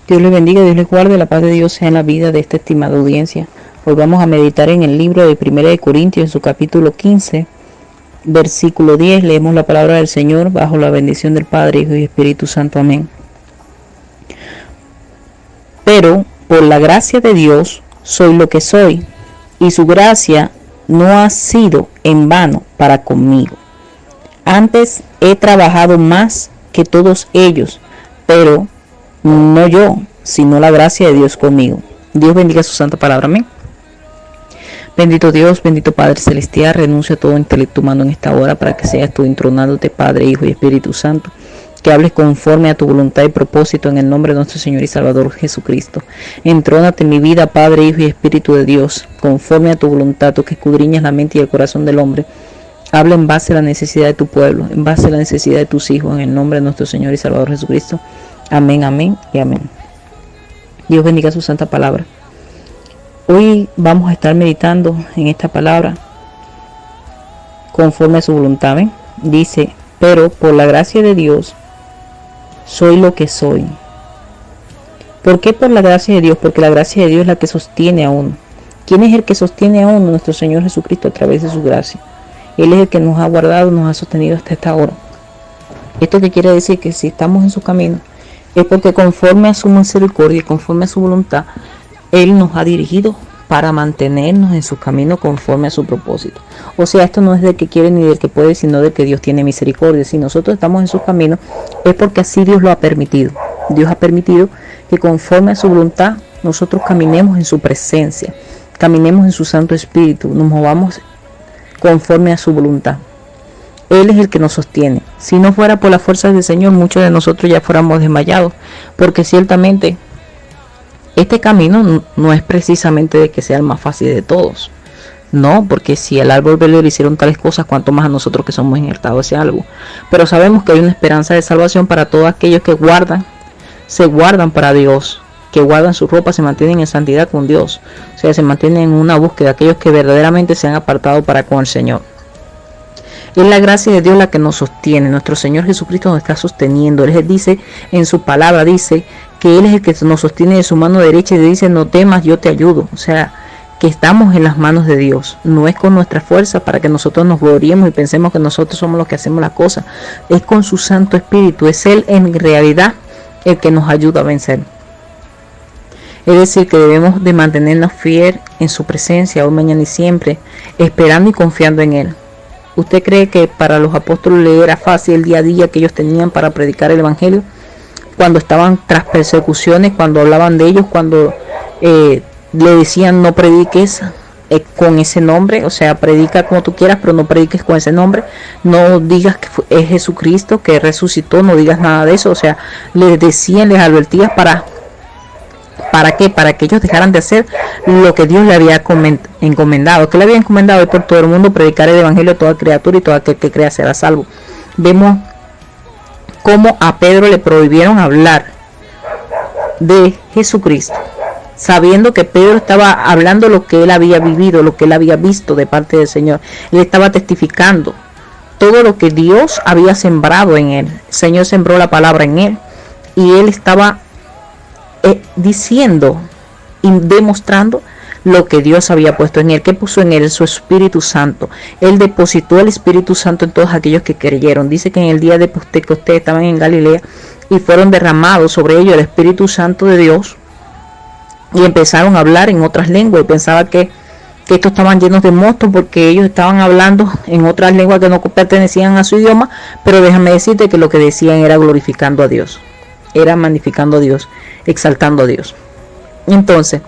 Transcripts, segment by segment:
Dios les bendiga, Dios les guarde, la paz de Dios sea en la vida de esta estimada audiencia. Hoy vamos a meditar en el libro de 1 de Corintios, en su capítulo 15, versículo 10. Leemos la palabra del Señor bajo la bendición del Padre, Hijo y Espíritu Santo. Amén. Pero por la gracia de Dios soy lo que soy, y su gracia no ha sido en vano para conmigo. Antes he trabajado más que todos ellos, pero no yo, sino la gracia de Dios conmigo. Dios bendiga su santa palabra. Amén. Bendito Dios, bendito Padre Celestial, renuncio a todo intelecto humano en esta hora para que seas tú entronándote, Padre, Hijo y Espíritu Santo, que hables conforme a tu voluntad y propósito en el nombre de nuestro Señor y Salvador Jesucristo. Entrónate en mi vida, Padre, Hijo y Espíritu de Dios, conforme a tu voluntad, tú que escudriñas la mente y el corazón del hombre. Habla en base a la necesidad de tu pueblo, en base a la necesidad de tus hijos, en el nombre de nuestro Señor y Salvador Jesucristo. Amén, amén y amén. Dios bendiga su santa palabra. Hoy vamos a estar meditando en esta palabra conforme a su voluntad. ¿Ven? Dice, pero por la gracia de Dios soy lo que soy. ¿Por qué por la gracia de Dios? Porque la gracia de Dios es la que sostiene a uno. ¿Quién es el que sostiene a uno? Nuestro Señor Jesucristo a través de su gracia. Él es el que nos ha guardado, nos ha sostenido hasta esta hora. ¿Esto qué quiere decir? Que si estamos en su camino, es porque conforme a su misericordia y conforme a su voluntad, Él nos ha dirigido para mantenernos en su camino conforme a su propósito. O sea, esto no es del que quiere ni del que puede, sino del que Dios tiene misericordia. Si nosotros estamos en su camino, es porque así Dios lo ha permitido. Dios ha permitido que conforme a su voluntad, nosotros caminemos en su presencia, caminemos en su Santo Espíritu, nos movamos conforme a su voluntad. Él es el que nos sostiene. Si no fuera por las fuerzas del Señor, muchos de nosotros ya fuéramos desmayados, porque ciertamente este camino no es precisamente de que sea el más fácil de todos. No, porque si al árbol verde le hicieron tales cosas, cuanto más a nosotros que somos injertados ese algo. Pero sabemos que hay una esperanza de salvación para todos aquellos que se guardan para Dios, que guardan su ropa, se mantienen en santidad con Dios. O sea, se mantienen en una búsqueda, aquellos que verdaderamente se han apartado para con el Señor. Es la gracia de Dios la que nos sostiene. Nuestro Señor Jesucristo nos está sosteniendo. Él dice en su palabra, dice que Él es el que nos sostiene de su mano derecha y dice, no temas, yo te ayudo. O sea, que estamos en las manos de Dios. No es con nuestra fuerza para que nosotros nos gloriemos y pensemos que nosotros somos los que hacemos las cosas. Es con su Santo Espíritu. Es Él en realidad el que nos ayuda a vencer. Es decir, que debemos de mantenernos fieles en su presencia, hoy, mañana y siempre, esperando y confiando en Él. ¿Usted cree que para los apóstoles le era fácil el día a día que ellos tenían para predicar el Evangelio? Cuando estaban tras persecuciones, cuando hablaban de ellos, cuando le decían no prediques con ese nombre, o sea, predica como tú quieras, pero no prediques con ese nombre, no digas que es Jesucristo, que resucitó, no digas nada de eso, o sea, les decían, les advertían ¿para qué? Para que ellos dejaran de hacer lo que Dios le había encomendado. ¿Qué le había encomendado? Es por todo el mundo predicar el Evangelio a toda criatura y todo aquel que crea será salvo. Vemos cómo a Pedro le prohibieron hablar de Jesucristo, sabiendo que Pedro estaba hablando lo que él había vivido, lo que él había visto de parte del Señor. Él estaba testificando todo lo que Dios había sembrado en él. El Señor sembró la palabra en él y él estaba diciendo y demostrando lo que Dios había puesto en él. ¿Qué puso en él? Su Espíritu Santo. Él depositó el Espíritu Santo en todos aquellos que creyeron. Dice que en el día de Pentecostés estaban en Galilea y fueron derramados sobre ellos el Espíritu Santo de Dios y empezaron a hablar en otras lenguas. Y pensaba que estos estaban llenos de monstruos porque ellos estaban hablando en otras lenguas que no pertenecían a su idioma, pero déjame decirte que lo que decían era glorificando a Dios, era magnificando a Dios, exaltando a Dios. Entonces,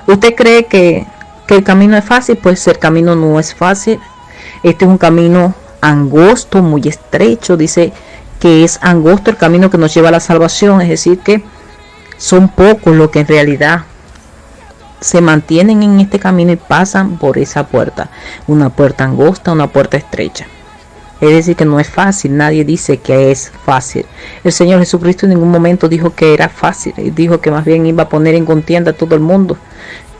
¿usted cree que el camino es fácil? Pues el camino no es fácil. Este es un camino angosto, muy estrecho. Dice que es angosto el camino que nos lleva a la salvación. Es decir, que son pocos los que en realidad se mantienen en este camino y pasan por esa puerta. Una puerta angosta, una puerta estrecha. Es decir, que no es fácil. Nadie dice que es fácil. El Señor Jesucristo en ningún momento dijo que era fácil. Él dijo que más bien iba a poner en contienda a todo el mundo.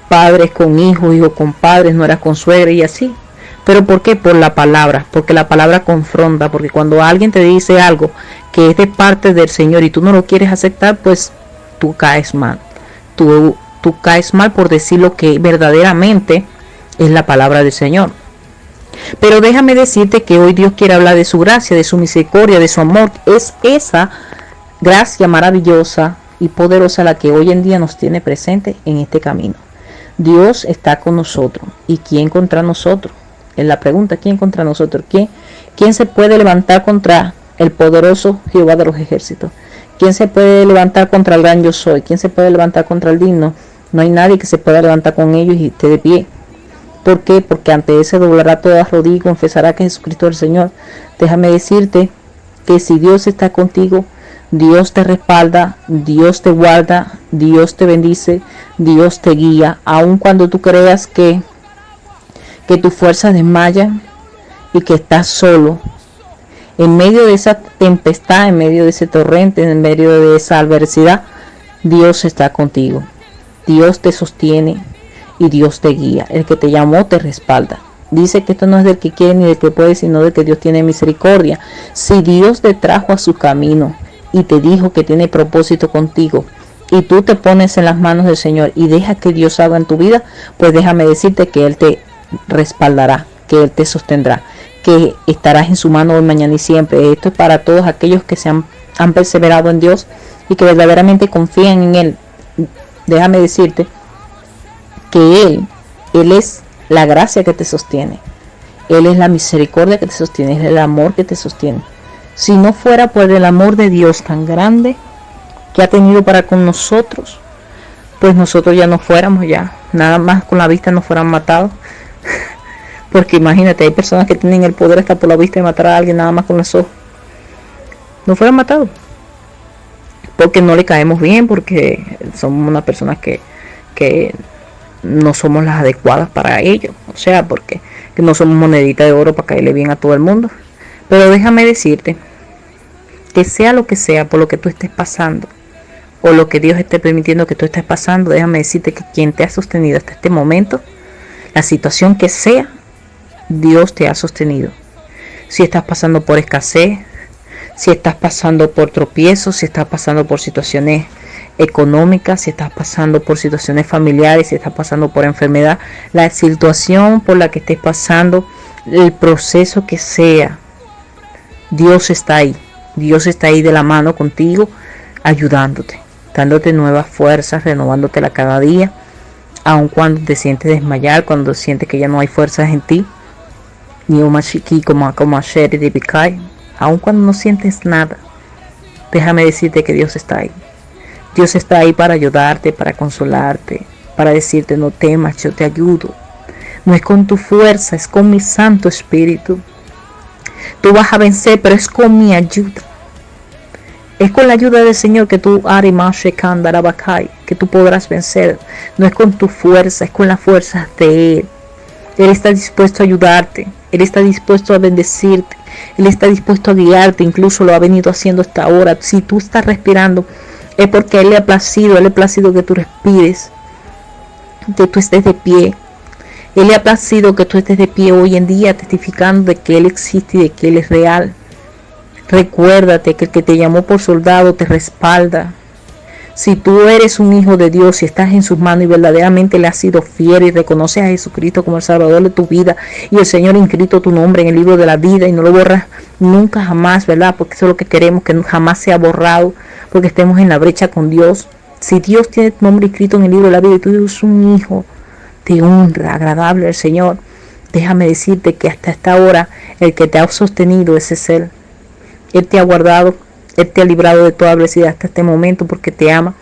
Padres con hijos, hijos con padres, nueras con suegra y así. ¿Pero por qué? Por la palabra. Porque la palabra confronta. Porque cuando alguien te dice algo que es de parte del Señor y tú no lo quieres aceptar, pues tú caes mal. Tú caes mal por decir lo que verdaderamente es la palabra del Señor. Pero déjame decirte que hoy Dios quiere hablar de su gracia, de su misericordia, de su amor. Es esa gracia maravillosa y poderosa la que hoy en día nos tiene presente en este camino. Dios está con nosotros. ¿Y quién contra nosotros? Es la pregunta, ¿quién contra nosotros? ¿Quién se puede levantar contra el poderoso Jehová de los ejércitos? ¿Quién se puede levantar contra el gran yo soy? ¿Quién se puede levantar contra el digno? No hay nadie que se pueda levantar con ellos y esté de pie. ¿Por qué? Porque ante ese doblará toda rodilla y confesará que Jesucristo es el Señor. Déjame decirte que si Dios está contigo, Dios te respalda, Dios te guarda, Dios te bendice, Dios te guía, aun cuando tú creas que tus fuerzas desmayan y que estás solo. En medio de esa tempestad, en medio de ese torrente, en medio de esa adversidad, Dios está contigo. Dios te sostiene y Dios te guía. El que te llamó te respalda. Dice que esto no es del que quiere ni del que puede, sino del que Dios tiene misericordia. Si Dios te trajo a su camino y te dijo que tiene propósito contigo, y tú te pones en las manos del Señor y dejas que Dios haga en tu vida, pues déjame decirte que Él te respaldará, que Él te sostendrá, que estarás en su mano hoy, mañana y siempre. Esto es para todos aquellos que han perseverado en Dios y que verdaderamente confían en Él. Déjame decirte que Él es la gracia que te sostiene. Él es la misericordia que te sostiene, es el amor que te sostiene. Si no fuera por el amor de Dios tan grande que ha tenido para con nosotros, pues nosotros ya no fuéramos ya, nada más con la vista nos fueran matados. Porque imagínate, hay personas que tienen el poder hasta por la vista de matar a alguien nada más con los ojos. No fueran matados. Porque no le caemos bien, porque somos unas personas que no somos las adecuadas para ello. O sea, porque que no somos monedita de oro para caerle bien a todo el mundo. Pero déjame decirte que sea lo que sea por lo que tú estés pasando, o lo que Dios esté permitiendo que tú estés pasando, déjame decirte que quien te ha sostenido hasta este momento, la situación que sea, Dios te ha sostenido. Si estás pasando por escasez, si estás pasando por tropiezos, si estás pasando por situaciones económicas, si estás pasando por situaciones familiares, si estás pasando por enfermedad, la situación por la que estés pasando, el proceso que sea, Dios está ahí. Dios está ahí de la mano contigo, ayudándote, dándote nuevas fuerzas, renovándotela cada día, aun cuando te sientes desmayar, cuando sientes que ya no hay fuerzas en ti, ni un chiqui como ayer de Bicay, aun cuando no sientes nada, déjame decirte que Dios está ahí. Dios está ahí para ayudarte, para consolarte, para decirte no temas, yo te ayudo. No es con tu fuerza, es con mi Santo Espíritu. Tú vas a vencer, pero es con mi ayuda. Es con la ayuda del Señor que tú que tú podrás vencer. No es con tu fuerza, es con las fuerzas de Él. Él está dispuesto a ayudarte. Él está dispuesto a bendecirte. Él está dispuesto a guiarte. Incluso lo ha venido haciendo hasta ahora. Si tú estás respirando, es porque a Él le ha placido. Él le ha placido que tú respires, que tú estés de pie. Él le ha placido que tú estés de pie hoy en día, testificando de que Él existe y de que Él es real. Recuérdate que el que te llamó por soldado te respalda. Si tú eres un hijo de Dios y estás en sus manos y verdaderamente le has sido fiel y reconoces a Jesucristo como el Salvador de tu vida, y el Señor ha inscrito tu nombre en el libro de la vida y no lo borras nunca jamás, ¿verdad? Porque eso es lo que queremos, que jamás sea borrado, porque estemos en la brecha con Dios. Si Dios tiene tu nombre inscrito en el libro de la vida y tú eres un hijo de honra, agradable al Señor, déjame decirte que hasta esta hora el que te ha sostenido ese es Él. Él te ha guardado, Él te ha librado de toda adversidad hasta este momento porque te ama,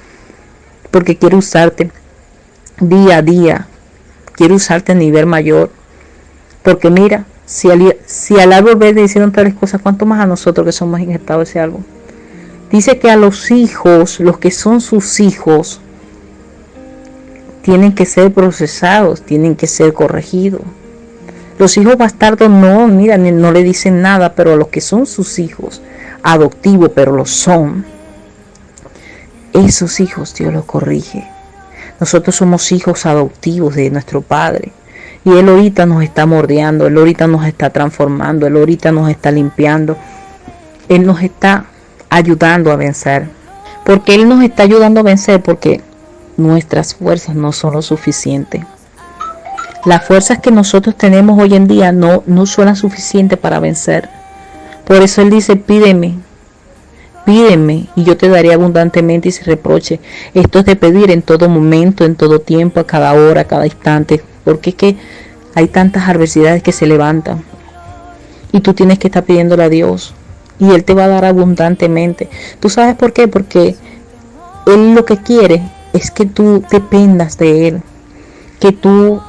porque quiere usarte día a día, quiere usarte a nivel mayor. Porque mira, si al árbol verde hicieron tales cosas, ¿cuánto más a nosotros que somos injertados ese árbol? Dice que a los hijos, los que son sus hijos, tienen que ser procesados, tienen que ser corregidos. Los hijos bastardos no, mira, no le dicen nada, pero a los que son sus hijos adoptivos, pero lo son, esos hijos Dios los corrige. Nosotros somos hijos adoptivos de nuestro Padre. Y Él ahorita nos está moldeando, Él ahorita nos está transformando, Él ahorita nos está limpiando. Él nos está ayudando a vencer. Porque Él nos está ayudando a vencer, porque nuestras fuerzas no son lo suficiente. Las fuerzas que nosotros tenemos hoy en día no son las suficientes para vencer. Por eso Él dice, pídeme y yo te daré abundantemente y sin reproche. Esto es de pedir en todo momento, en todo tiempo, a cada hora, a cada instante, porque es que hay tantas adversidades que se levantan y tú tienes que estar pidiéndole a Dios y Él te va a dar abundantemente. ¿Tú sabes por qué? Porque Él lo que quiere es que tú dependas de Él, que tú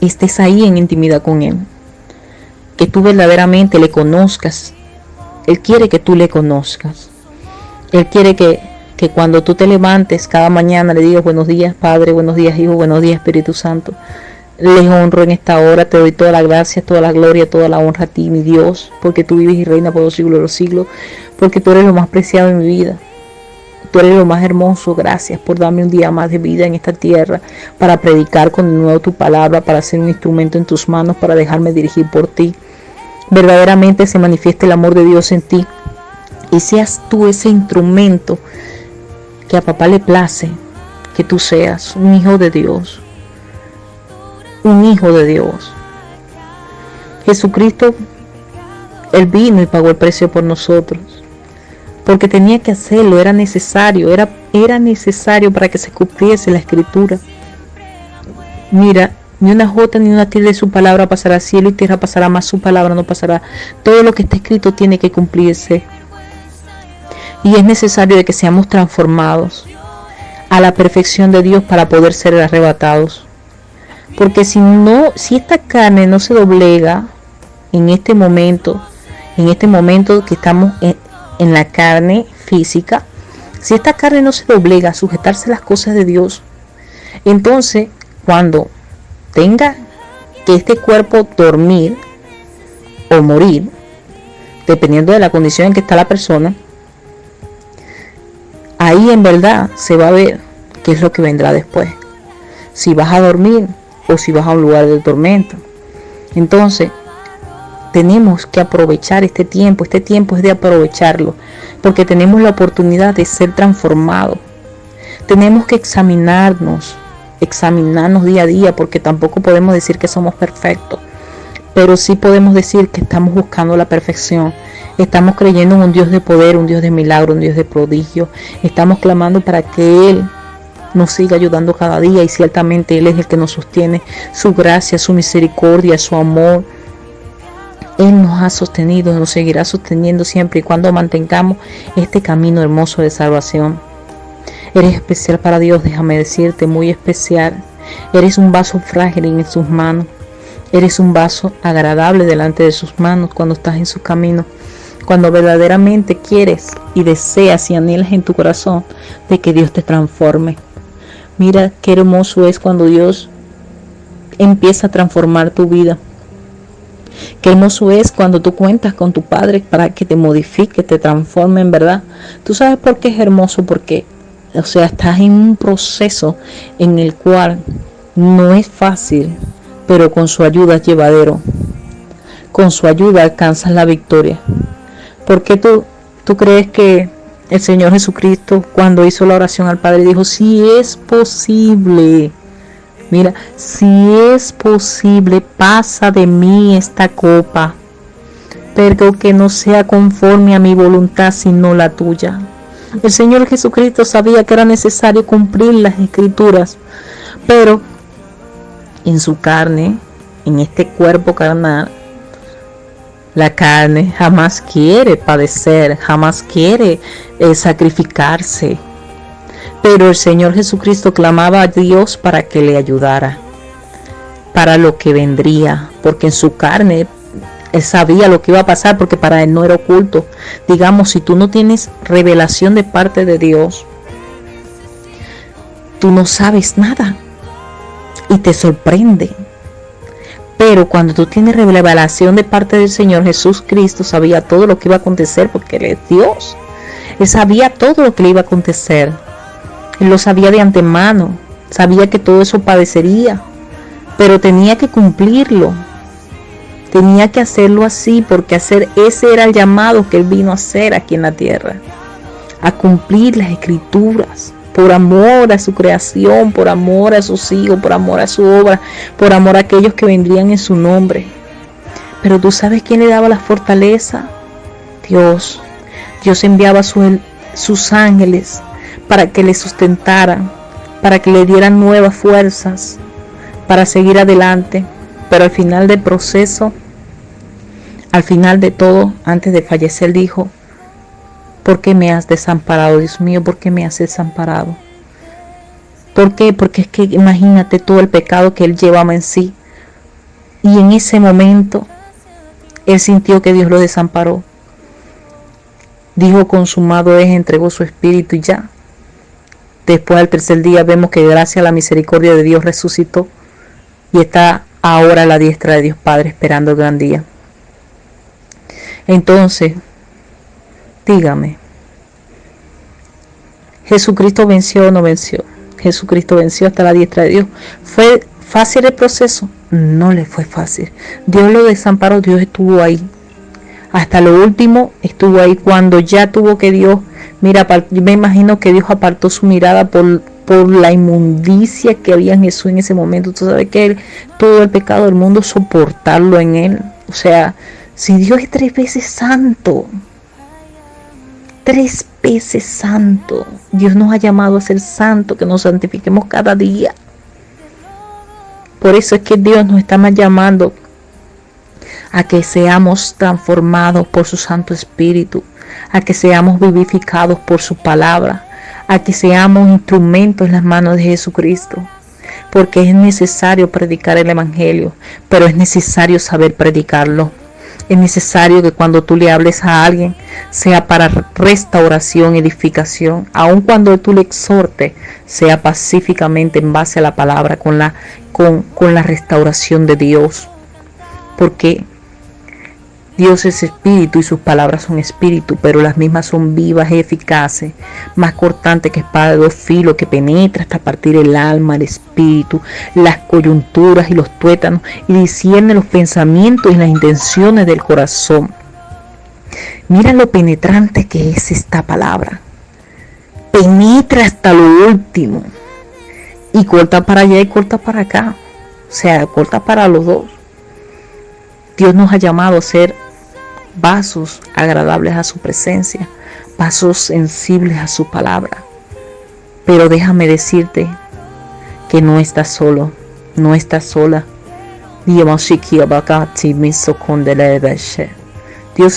estés ahí en intimidad con Él, que tú verdaderamente le conozcas. Él quiere que tú le conozcas. Él quiere que cuando tú te levantes cada mañana le digas buenos días Padre, buenos días Hijo, buenos días Espíritu Santo. Les honro en esta hora, te doy toda la gracia, toda la gloria, toda la honra a ti, mi Dios, porque tú vives y reinas por los siglos de los siglos, porque tú eres lo más preciado en mi vida. Tú eres lo más hermoso. Gracias por darme un día más de vida en esta tierra, para predicar con de nuevo tu palabra, para ser un instrumento en tus manos, para dejarme dirigir por ti. Verdaderamente se manifieste el amor de Dios en ti y seas tú ese instrumento que a papá le place que tú seas, un hijo de Dios, un hijo de Dios. Jesucristo, Él vino y pagó el precio por nosotros, porque tenía que hacerlo, era necesario para que se cumpliese la Escritura. Mira, ni una jota ni una tilde de su palabra pasará, cielo y tierra pasará, más su palabra no pasará. Todo lo que está escrito tiene que cumplirse. Y es necesario de que seamos transformados a la perfección de Dios para poder ser arrebatados. Porque si esta carne no se doblega en este momento que estamos en la carne física, si esta carne no se doblega a sujetarse a las cosas de Dios, entonces cuando tenga que este cuerpo dormir o morir, dependiendo de la condición en que está la persona, ahí en verdad se va a ver qué es lo que vendrá después, si vas a dormir o si vas a un lugar de tormento. Entonces tenemos que aprovechar este tiempo es de aprovecharlo, porque tenemos la oportunidad de ser transformados. Tenemos que examinarnos día a día, porque tampoco podemos decir que somos perfectos, pero sí podemos decir que estamos buscando la perfección. Estamos creyendo en un Dios de poder, un Dios de milagro, un Dios de prodigio. Estamos clamando para que Él nos siga ayudando cada día, y ciertamente Él es el que nos sostiene. Su gracia, su misericordia, su amor, Él nos ha sostenido, nos seguirá sosteniendo siempre y cuando mantengamos este camino hermoso de salvación. Eres especial para Dios, déjame decirte, muy especial. Eres un vaso frágil en sus manos. Eres un vaso agradable delante de sus manos cuando estás en su camino. Cuando verdaderamente quieres y deseas y anhelas en tu corazón de que Dios te transforme. Mira qué hermoso es cuando Dios empieza a transformar tu vida. Qué hermoso es cuando tú cuentas con tu Padre para que te modifique, te transforme en verdad. ¿Tú sabes por qué es hermoso? Porque estás en un proceso en el cual no es fácil, pero con su ayuda es llevadero. Con su ayuda alcanzas la victoria. ¿Por qué tú crees que el Señor Jesucristo, cuando hizo la oración al Padre, dijo, si es posible, mira, si es posible, pasa de mí esta copa, pero que no sea conforme a mi voluntad, sino la tuya? El Señor Jesucristo sabía que era necesario cumplir las Escrituras, pero en su carne, en este cuerpo carnal, la carne jamás quiere padecer, jamás quiere sacrificarse. Pero el Señor Jesucristo clamaba a Dios para que le ayudara, para lo que vendría, porque en su carne Él sabía lo que iba a pasar, porque para Él no era oculto. Digamos, si tú no tienes revelación de parte de Dios, tú no sabes nada y te sorprende. Pero cuando tú tienes revelación de parte del Señor, Jesús Cristo sabía todo lo que iba a acontecer, porque Él es Dios. Él sabía todo lo que le iba a acontecer. Él lo sabía de antemano. Sabía que todo eso padecería, pero tenía que cumplirlo. Tenía que hacerlo así, porque ese era el llamado que Él vino a hacer aquí en la tierra. a cumplir las escrituras, por amor a su creación, por amor a sus hijos, por amor a su obra, por amor a aquellos que vendrían en su nombre. Pero tú sabes quién le daba la fortaleza. Dios. Dios enviaba sus ángeles para que le sustentaran, para que le dieran nuevas fuerzas, para seguir adelante. Pero al final del proceso, al final de todo, antes de fallecer, dijo: ¿por qué me has desamparado, Dios mío? ¿Por qué me has desamparado? ¿Por qué? Porque es que imagínate todo el pecado que él llevaba en sí. Y en ese momento, él sintió que Dios lo desamparó. Dijo: consumado es, entregó su espíritu y ya. Después, al tercer día, vemos que gracias a la misericordia de Dios resucitó y está ahora a la diestra de Dios Padre, esperando el gran día. Entonces, dígame, ¿Jesucristo venció o no venció? Jesucristo venció hasta la diestra de Dios. ¿Fue fácil el proceso? No le fue fácil. Dios lo desamparó, Dios estuvo ahí. Hasta lo último estuvo ahí. Cuando ya tuvo que Dios, mira, me imagino que Dios apartó su mirada por la inmundicia que había en Jesús en ese momento. Tú sabes que todo el pecado del mundo, soportarlo en él. O sea, si Dios es 3 veces santo, 3 veces santo, Dios nos ha llamado a ser santos, que nos santifiquemos cada día. Por eso es que Dios nos está más llamando a que seamos transformados por su Santo Espíritu, a que seamos vivificados por su palabra, a que seamos instrumentos en las manos de Jesucristo, porque es necesario predicar el Evangelio, pero es necesario saber predicarlo. Es necesario que cuando tú le hables a alguien sea para restauración, edificación, aun cuando tú le exhortes, sea pacíficamente en base a la palabra, con la restauración de Dios, porque Dios es espíritu y sus palabras son espíritu, pero las mismas son vivas y eficaces, más cortantes que espada de 2 filos, que penetra hasta partir el alma, el espíritu, las coyunturas y los tuétanos, y discierne los pensamientos y las intenciones del corazón. Mira lo penetrante que es esta palabra. Penetra hasta lo último. Y corta para allá y corta para acá. O sea, corta para los dos. Dios nos ha llamado a ser vasos agradables a su presencia, vasos sensibles a su palabra. Pero déjame decirte que no estás solo, no estás sola. Dios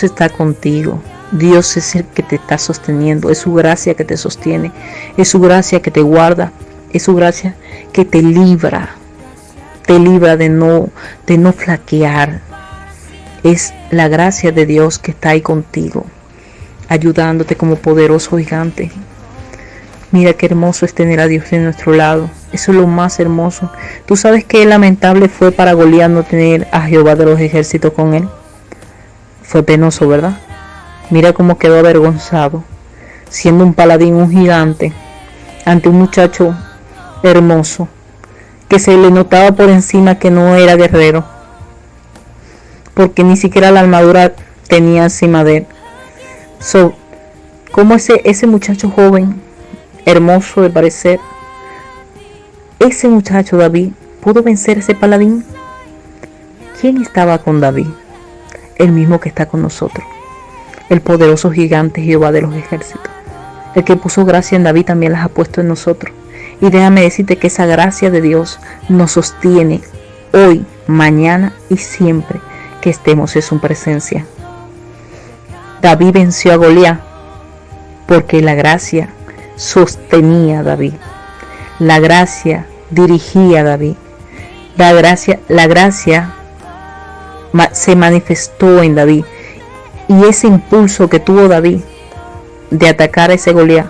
está contigo. Dios es el que te está sosteniendo. Es su gracia que te sostiene. Es su gracia que te guarda. Es su gracia que te libra. Te libra de no flaquear. Es la gracia de Dios que está ahí contigo, ayudándote como poderoso gigante. Mira qué hermoso es tener a Dios de nuestro lado. Eso es lo más hermoso. Tú sabes qué lamentable fue para Goliat no tener a Jehová de los ejércitos con él. Fue penoso, ¿verdad? Mira cómo quedó avergonzado, siendo un paladín, un gigante, ante un muchacho hermoso, que se le notaba por encima que no era guerrero, porque ni siquiera la armadura tenía encima de él. Como ese muchacho joven, hermoso de parecer, ese muchacho David, pudo vencer a ese paladín. ¿Quién estaba con David? El mismo que está con nosotros, el poderoso gigante Jehová de los ejércitos. El que puso gracia en David también las ha puesto en nosotros. Y déjame decirte que esa gracia de Dios nos sostiene hoy, mañana y siempre que estemos en su presencia. David venció a Goliat porque la gracia sostenía a David. La gracia dirigía a David. La gracia se manifestó en David. Y ese impulso que tuvo David de atacar a ese Goliat,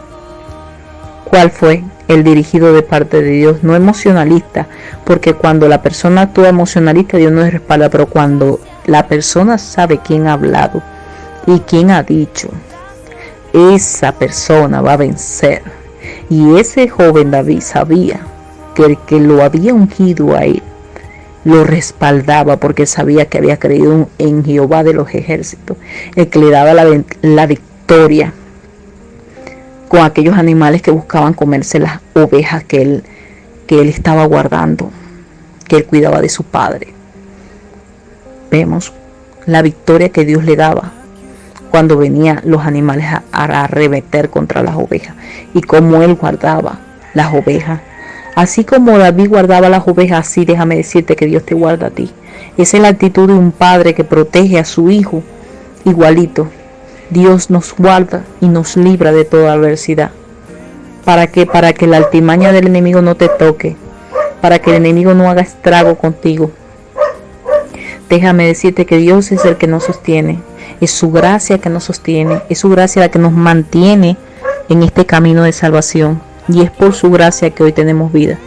¿cuál fue? El dirigido de parte de Dios, no emocionalista, porque cuando la persona actúa emocionalista, Dios no le respalda, pero cuando la persona sabe quién ha hablado y quién ha dicho, esa persona va a vencer. Y ese joven David sabía que el que lo había ungido a él lo respaldaba, porque sabía que había creído en Jehová de los ejércitos, el que le daba la victoria. con aquellos animales que buscaban comerse las ovejas que él estaba guardando, que él cuidaba de su padre. Vemos la victoria que Dios le daba cuando venían los animales a arremeter contra las ovejas, y cómo él guardaba las ovejas. Así como David guardaba las ovejas, así déjame decirte que Dios te guarda a ti. Esa es la actitud de un padre que protege a su hijo igualito. Dios nos guarda y nos libra de toda adversidad. ¿Para qué? Para que la altimaña del enemigo no te toque, para que el enemigo no haga estrago contigo. Déjame decirte que Dios es el que nos sostiene, es su gracia que nos sostiene, es su gracia la que nos mantiene en este camino de salvación, y es por su gracia que hoy tenemos vida.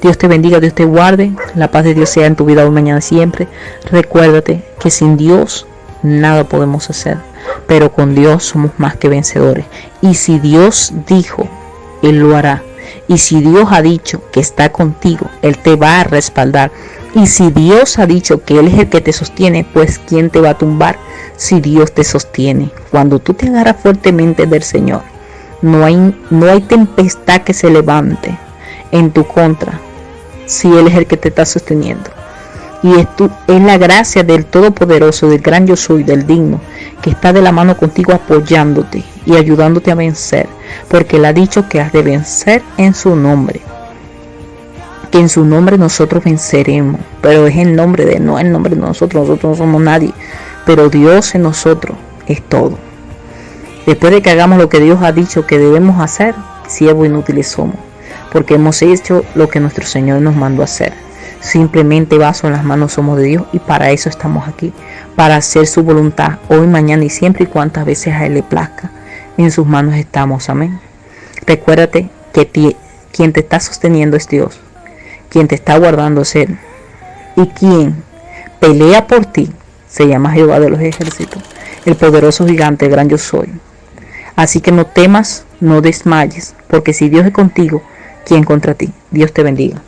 Dios te bendiga, Dios te guarde, la paz de Dios sea en tu vida hoy, mañana, siempre. Recuérdate que sin Dios nada podemos hacer, pero con Dios somos más que vencedores. Y si Dios dijo, Él lo hará. Y si Dios ha dicho que está contigo, Él te va a respaldar. Y si Dios ha dicho que Él es el que te sostiene, pues ¿quién te va a tumbar si Dios te sostiene? Cuando tú te agarras fuertemente del Señor, no hay tempestad que se levante en tu contra si Él es el que te está sosteniendo. Y es la gracia del Todopoderoso, del gran yo soy, del digno, que está de la mano contigo apoyándote y ayudándote a vencer, porque Él ha dicho que has de vencer en su nombre, que en su nombre nosotros venceremos, pero es el nombre de Él, no el nombre de nosotros no somos nadie, pero Dios en nosotros es todo. Después de que hagamos lo que Dios ha dicho que debemos hacer, siervos inútiles somos, porque hemos hecho lo que nuestro Señor nos mandó a hacer. Simplemente vasos en las manos somos de Dios, y para eso estamos aquí, para hacer su voluntad hoy, mañana y siempre, y cuantas veces a Él le plazca. En sus manos estamos, amén. Recuérdate que quien te está sosteniendo es Dios, quien te está guardando es Él, y quien pelea por ti se llama Jehová de los ejércitos, el poderoso gigante, el gran yo soy. Así que no temas, no desmayes, porque si Dios es contigo, ¿quién contra ti? Dios te bendiga.